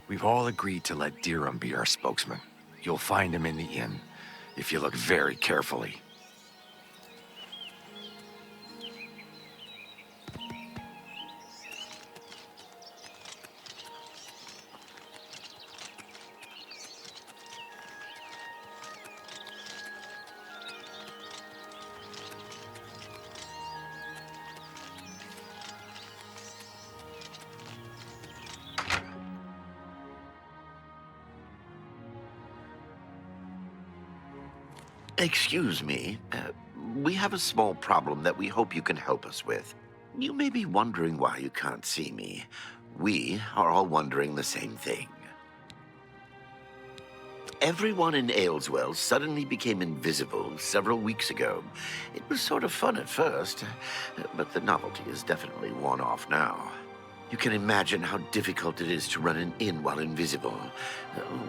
We've all agreed to let Dirham be our spokesman. You'll find him in the inn, if you look very carefully. Excuse me, we have a small problem that we hope you can help us with. You may be wondering why you can't see me. We are all wondering the same thing. Everyone in Ayleswell suddenly became invisible several weeks ago. It was sort of fun at first, but the novelty is definitely worn off now. You can imagine how difficult it is to run an inn while invisible.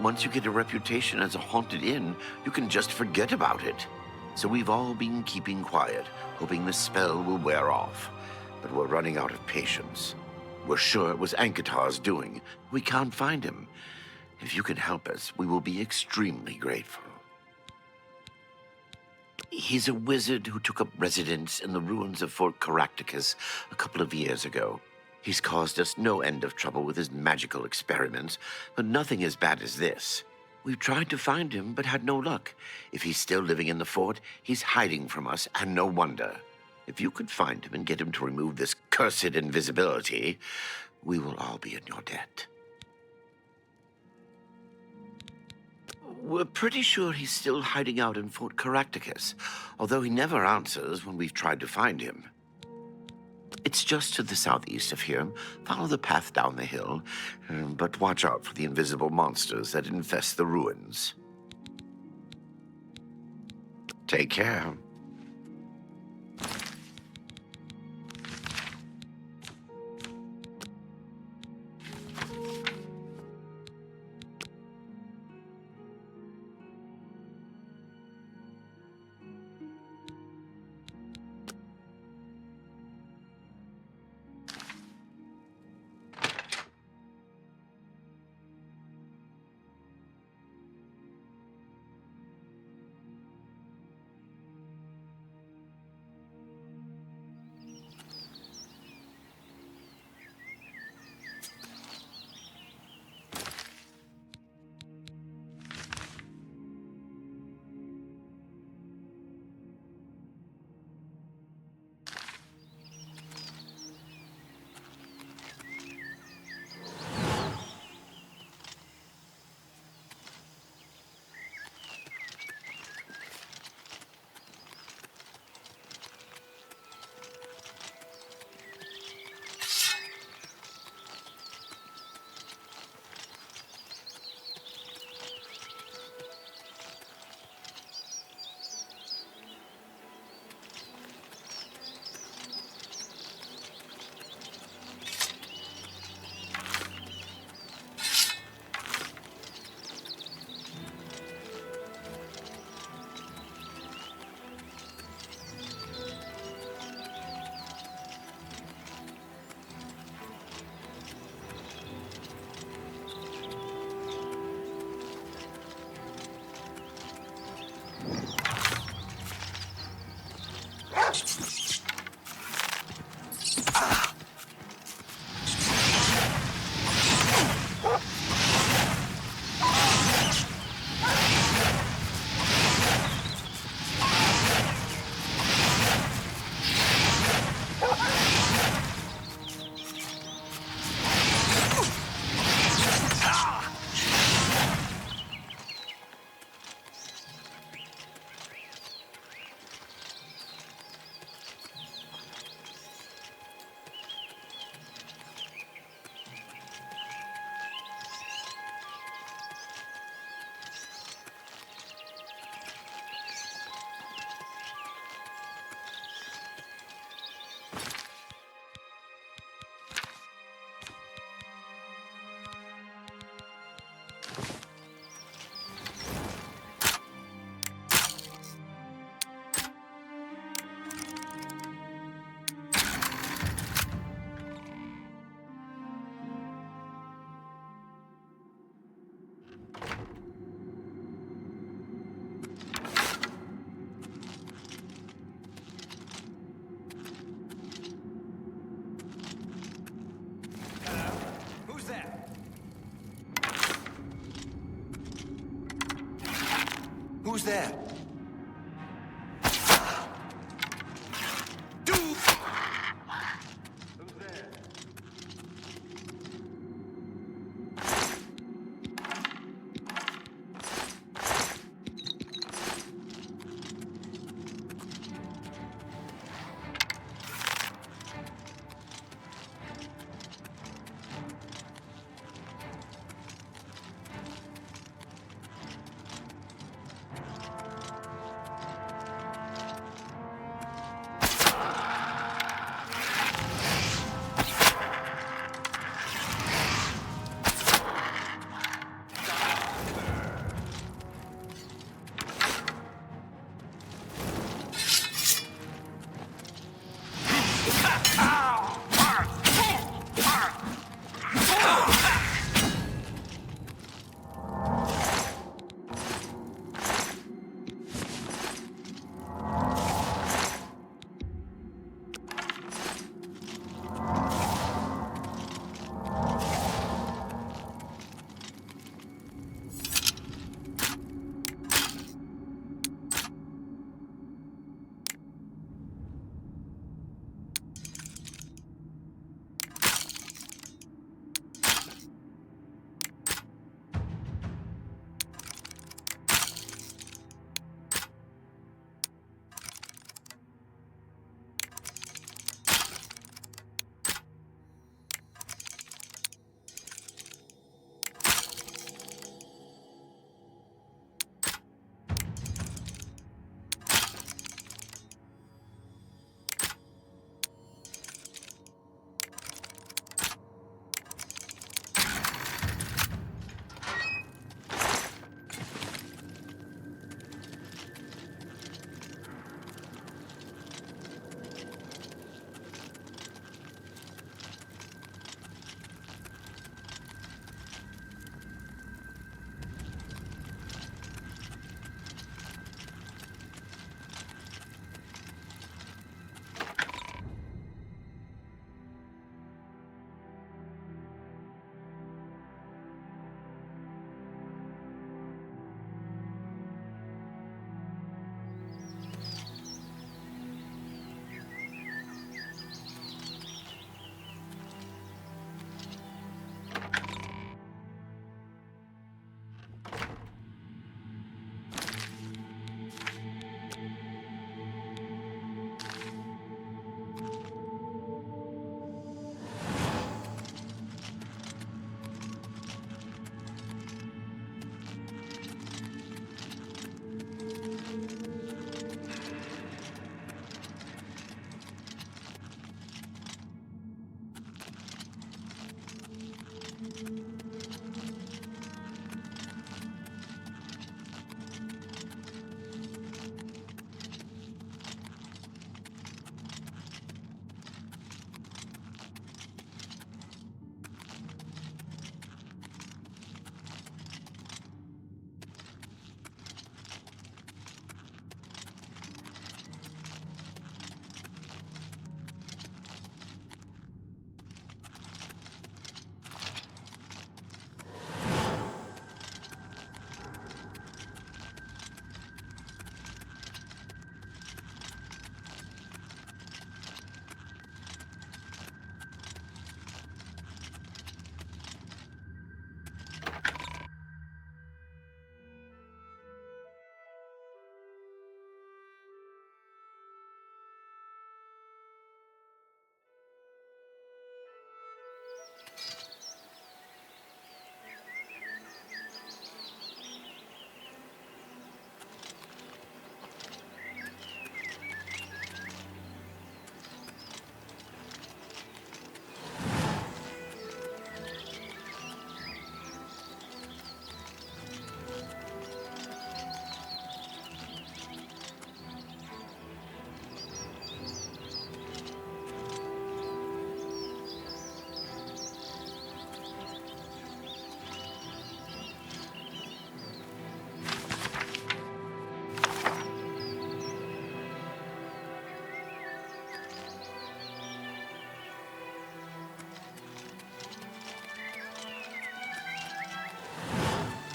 Once you get a reputation as a haunted inn, you can just forget about it. So we've all been keeping quiet, hoping the spell will wear off. But we're running out of patience. We're sure it was Ankatar's doing. We can't find him. If you can help us, we will be extremely grateful. He's a wizard who took up residence in the ruins of Fort Caractacus a couple of years ago. He's caused us no end of trouble with his magical experiments, but nothing as bad as this. We've tried to find him, but had no luck. If he's still living in the fort, he's hiding from us, and no wonder. If you could find him and get him to remove this cursed invisibility, we will all be in your debt. We're pretty sure he's still hiding out in Fort Caractacus, although he never answers when we've tried to find him. It's just to the southeast of here. Follow the path down the hill, but watch out for the invisible monsters that infest the ruins. Take care. Who's there?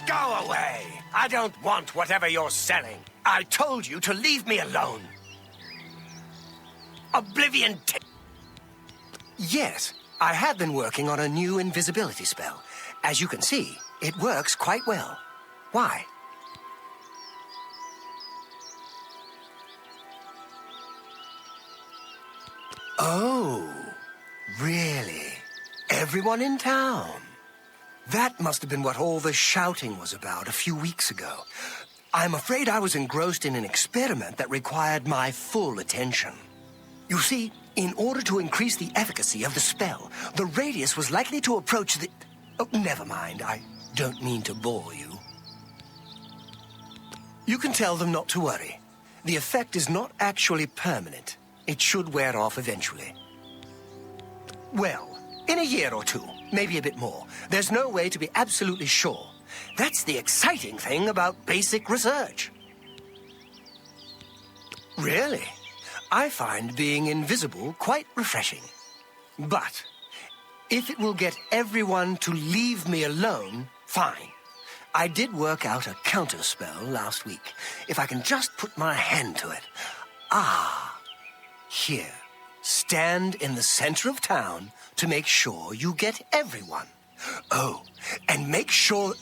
Go away! I don't want whatever you're selling. I told you to leave me alone. Oblivion. Yes, I have been working on a new invisibility spell. As you can see, it works quite well. Why? Oh, really? Everyone in town? That must have been what all the shouting was about a few weeks ago. I'm afraid I was engrossed in an experiment that required my full attention. You see, in order to increase the efficacy of the spell, the radius was likely to approach the... Oh, never mind, I don't mean to bore you. You can tell them not to worry. The effect is not actually permanent. It should wear off eventually. Well, in a year or two, maybe a bit more. There's no way to be absolutely sure. That's the exciting thing about basic research. Really? I find being invisible quite refreshing. But if it will get everyone to leave me alone, fine. I did work out a counterspell last week. If I can just put my hand to it. Ah, here. Stand in the center of town to make sure you get everyone. Oh, and make sure...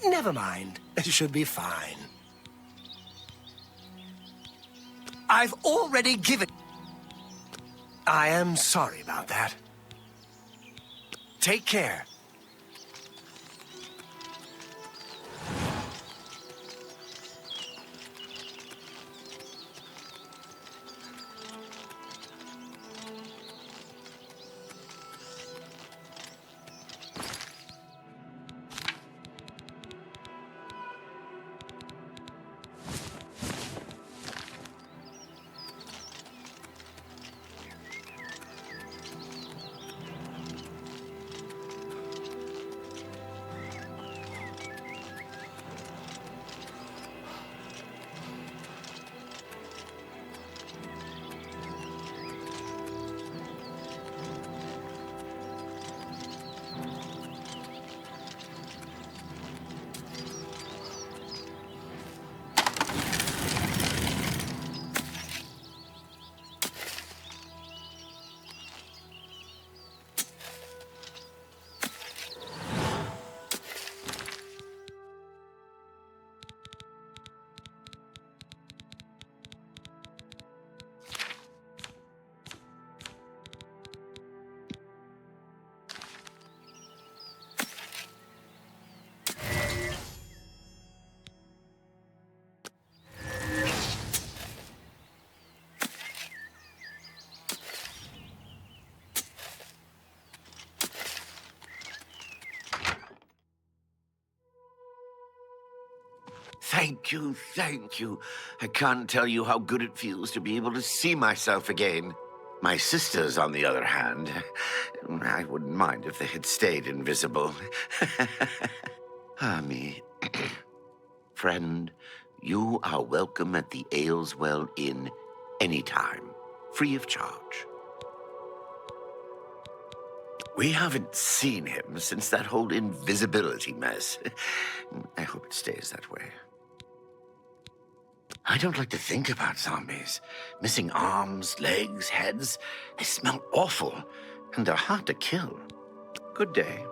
Never mind. It should be fine. I've already given... I am sorry about that. Take care. Thank you, thank you. I can't tell you how good it feels to be able to see myself again. My sisters, on the other hand, I wouldn't mind if they had stayed invisible. Ah, me. Friend, you are welcome at the Ayleswell Inn anytime, free of charge. We haven't seen him since that whole invisibility mess. I hope it stays that way. I don't like to think about zombies. Missing arms, legs, heads. They smell awful, and they're hard to kill. Good day.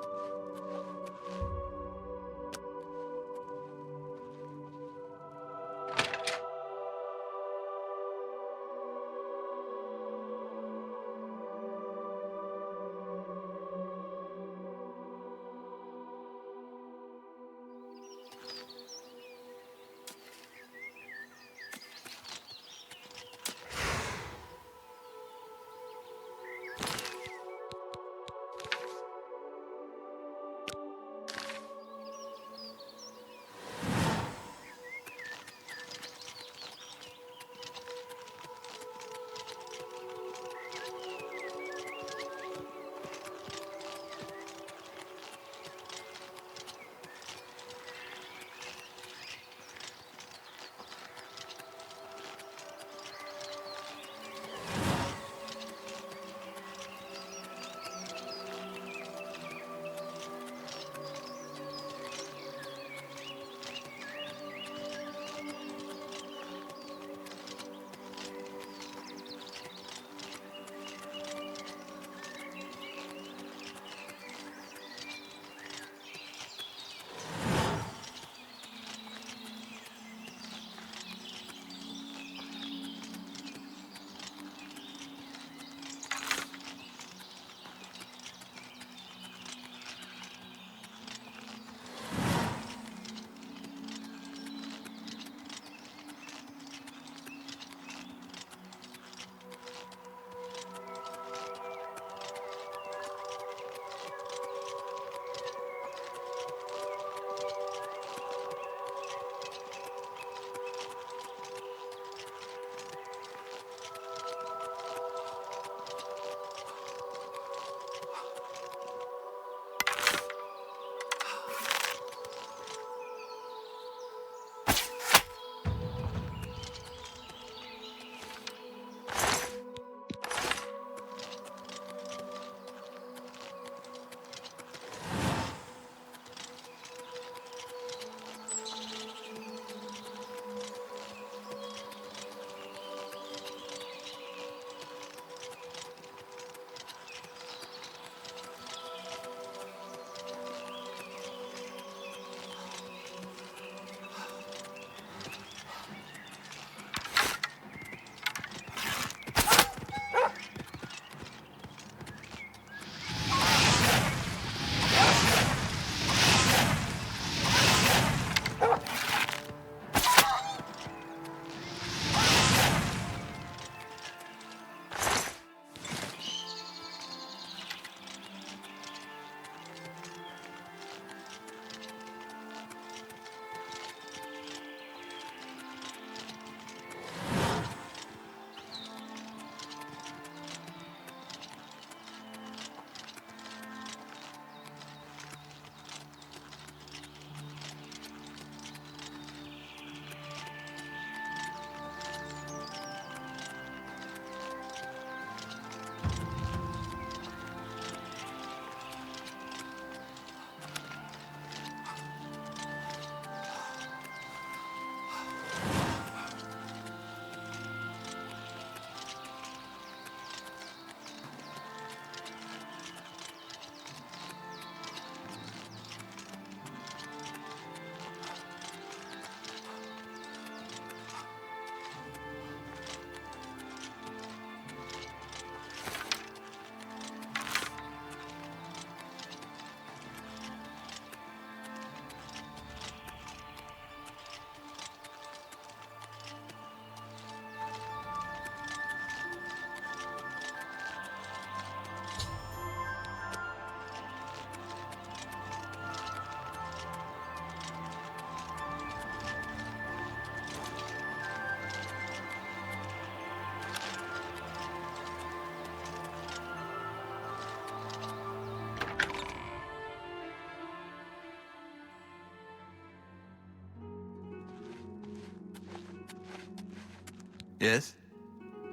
Yes?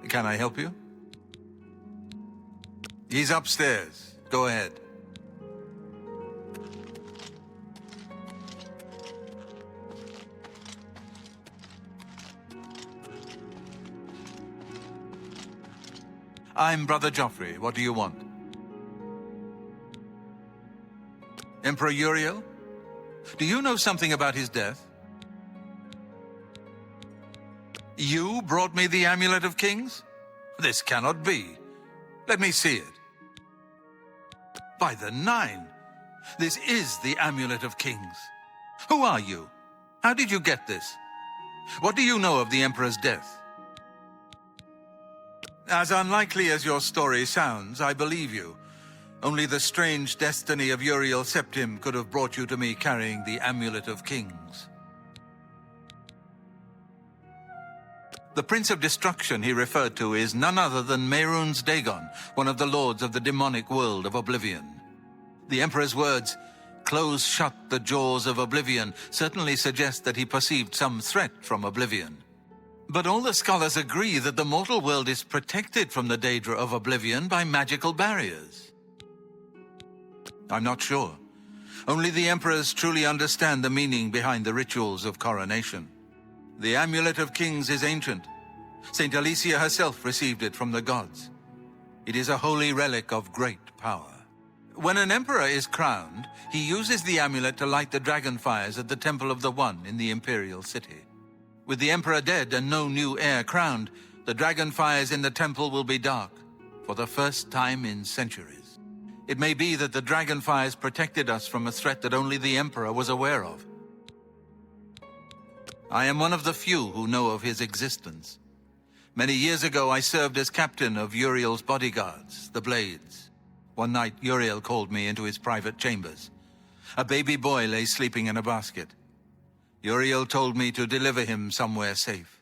Can I help you? He's upstairs. Go ahead. I'm Brother Joffrey. What do you want? Emperor Uriel? Do you know something about his death? You brought me the Amulet of Kings? This cannot be. Let me see it. By the Nine! This is the Amulet of Kings. Who are you? How did you get this? What do you know of the Emperor's death? As unlikely as your story sounds, I believe you. Only the strange destiny of Uriel Septim could have brought you to me carrying the Amulet of Kings. The Prince of Destruction he referred to is none other than Mehrunes Dagon, one of the lords of the demonic world of Oblivion. The Emperor's words, "Close shut the jaws of Oblivion," certainly suggest that he perceived some threat from Oblivion. But all the scholars agree that the mortal world is protected from the Daedra of Oblivion by magical barriers. I'm not sure. Only the Emperors truly understand the meaning behind the rituals of coronation. The Amulet of Kings is ancient. Saint Alicia herself received it from the gods. It is a holy relic of great power. When an emperor is crowned, he uses the amulet to light the dragon fires at the Temple of the One in the Imperial City. With the emperor dead and no new heir crowned, the dragon fires in the temple will be dark, for the first time in centuries. It may be that the dragon fires protected us from a threat that only the emperor was aware of. I am one of the few who know of his existence. Many years ago, I served as captain of Uriel's bodyguards, the Blades. One night, Uriel called me into his private chambers. A baby boy lay sleeping in a basket. Uriel told me to deliver him somewhere safe.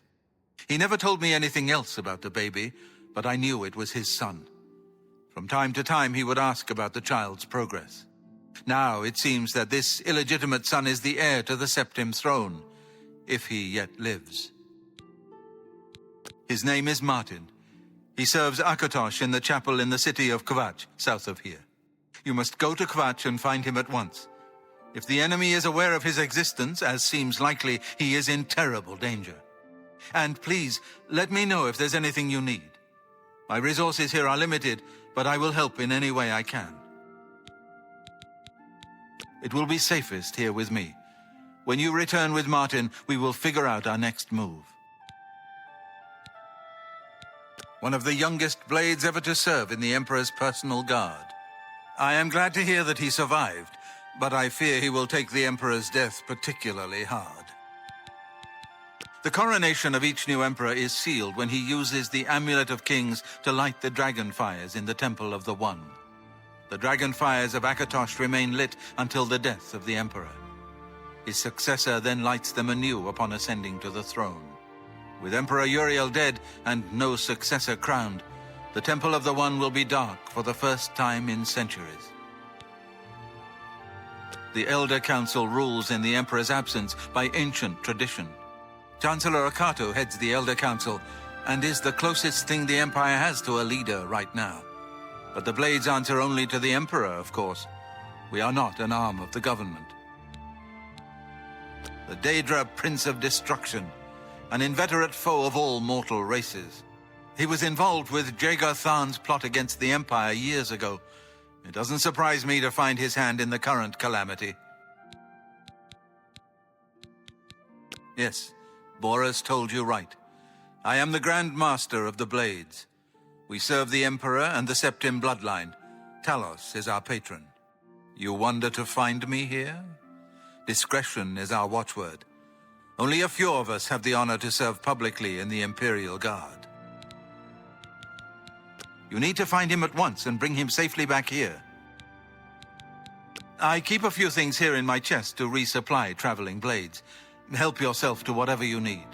He never told me anything else about the baby, but I knew it was his son. From time to time, he would ask about the child's progress. Now, it seems that this illegitimate son is the heir to the Septim throne, if he yet lives. His name is Martin. He serves Akatosh in the chapel in the city of Kvatch, south of here. You must go to Kvatch and find him at once. If the enemy is aware of his existence, as seems likely, he is in terrible danger. And please, let me know if there's anything you need. My resources here are limited, but I will help in any way I can. It will be safest here with me. When you return with Martin, we will figure out our next move. One of the youngest Blades ever to serve in the Emperor's personal guard. I am glad to hear that he survived, but I fear he will take the Emperor's death particularly hard. The coronation of each new Emperor is sealed when he uses the Amulet of Kings to light the dragon fires in the Temple of the One. The dragon fires of Akatosh remain lit until the death of the Emperor. His successor then lights them anew upon ascending to the throne. With Emperor Uriel dead and no successor crowned, the Temple of the One will be dark for the first time in centuries. The Elder Council rules in the Emperor's absence by ancient tradition. Chancellor Akato heads the Elder Council and is the closest thing the Empire has to a leader right now. But the Blades answer only to the Emperor, of course. We are not an arm of the government. The Daedra Prince of Destruction, an inveterate foe of all mortal races. He was involved with Jagar Tharn's plot against the Empire years ago. It doesn't surprise me to find his hand in the current calamity. Yes, Boris told you right. I am the Grand Master of the Blades. We serve the Emperor and the Septim bloodline. Talos is our patron. You wonder to find me here? Discretion is our watchword. Only a few of us have the honor to serve publicly in the Imperial Guard. You need to find him at once and bring him safely back here. I keep a few things here in my chest to resupply traveling blades. Help yourself to whatever you need.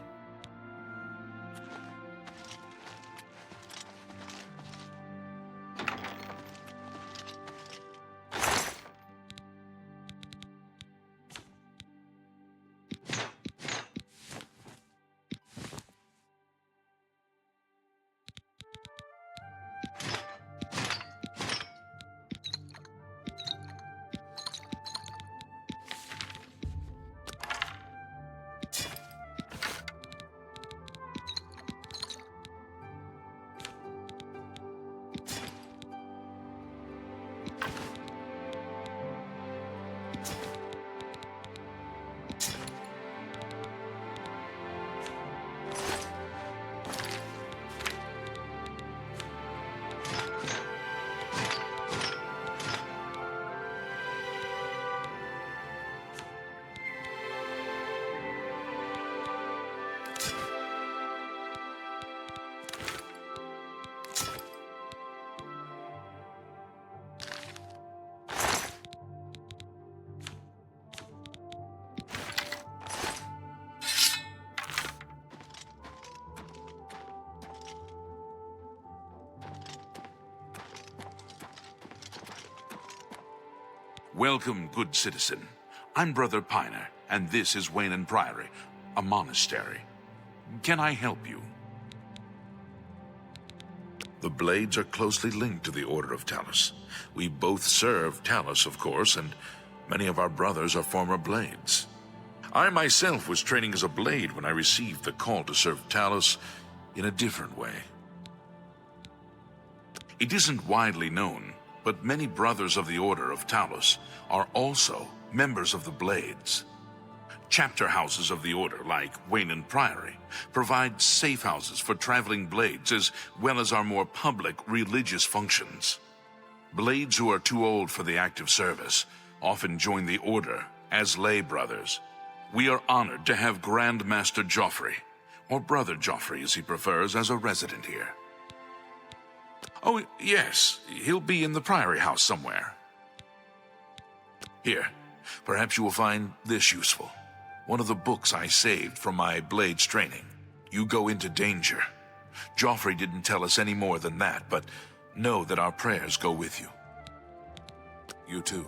Welcome, good citizen. I'm Brother Piner, and this is Wayne Priory, a monastery. Can I help you? The Blades are closely linked to the Order of Talos. We both serve Talos, of course, and many of our brothers are former Blades. I myself was training as a Blade when I received the call to serve Talos in a different way. It isn't widely known, but many brothers of the Order of Talos are also members of the Blades. Chapter houses of the Order, like Wayne Priory, provide safe houses for traveling Blades as well as our more public religious functions. Blades who are too old for the active service often join the Order as lay brothers. We are honored to have Grand Master Joffrey, or Brother Joffrey as he prefers, as a resident here. Oh, yes, he'll be in the Priory house somewhere. Here, perhaps you will find this useful. One of the books I saved from my Blades training. You go into danger. Joffrey didn't tell us any more than that, but know that our prayers go with you. You too.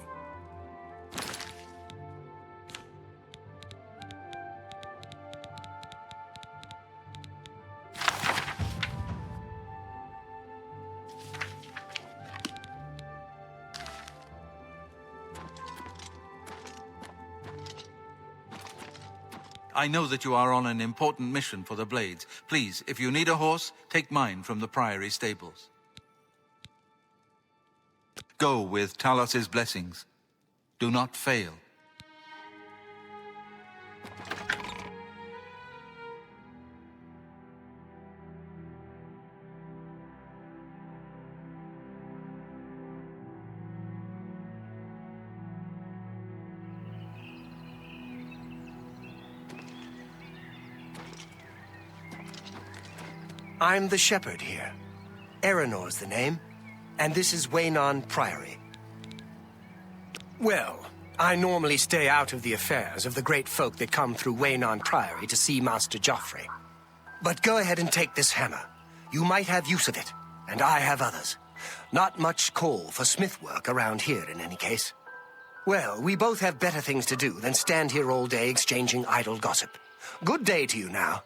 I know that you are on an important mission for the Blades. Please, if you need a horse, take mine from the Priory stables. Go with Talos's blessings. Do not fail. I'm the shepherd here. Eranor's the name, and this is Wayne Priory. Well, I normally stay out of the affairs of the great folk that come through Wayne Priory to see Master Joffrey. But go ahead and take this hammer. You might have use of it, and I have others. Not much call for smith work around here in any case. Well, we both have better things to do than stand here all day exchanging idle gossip. Good day to you now.